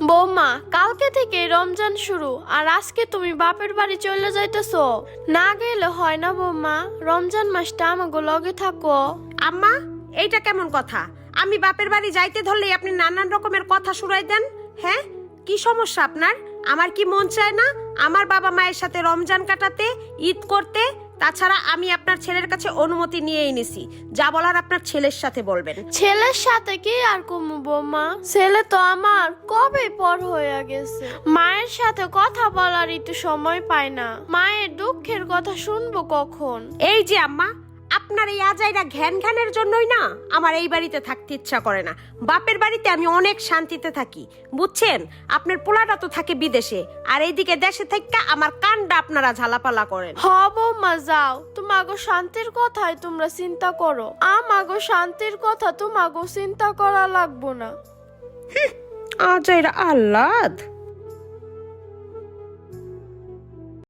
বৌমা, কালকে থেকে রমজান শুরু, আর আজকে তুমি বাপের বাড়ি চলে যাইতেছো। না গেলে হয় না বৌমা, রমজান মাসটা আমাগো লগে থাকো। আম্মা, এইটা কেমন কথা? আমি বাপের বাড়ি যাইতে ধরলেই আপনি নানান রকমের কথা শুনাই দেন। হ্যাঁ, কি সমস্যা আপনার? আমার কি মন চায় না আমার বাবা মায়ের সাথে রমজান কাটাতে, ঈদ করতে? তাছাড়া আমি আপনার ছেলের কাছে অনুমতি নিয়েই নিছি, যা বলার আপনার ছেলের সাথে বলবেন। ছেলের সাথে কি আর কমু বৌমা, ছেলে তো আমার কবে পর হয়ে গেছে। মায়ের সাথে কথা বলার একটু সময় পায় না, মায়ের দুঃখের কথা শুনবো কখন। এই যে আম্মা, আপনার এই আজাইরা ঘ্যানের জন্যই না আমার এই বাড়িতে থাকতে ইচ্ছা করে না। বাপের বাড়িতে আমি অনেক শান্তিতে থাকি, বুঝছেন? আপনার পোলাটা তো থাকে বিদেশে, আর এইদিকে দেশে থেকে আমার কানটা আপনারা ঝালাপালা করেন। হ বৌমা, যাও, তোমাগো শান্তির কথাই তোমরা চিন্তা করো, আমাগো শান্তির কথা তোমাগো চিন্তা করা লাগবো না। আজাইরা আহ্লাদ।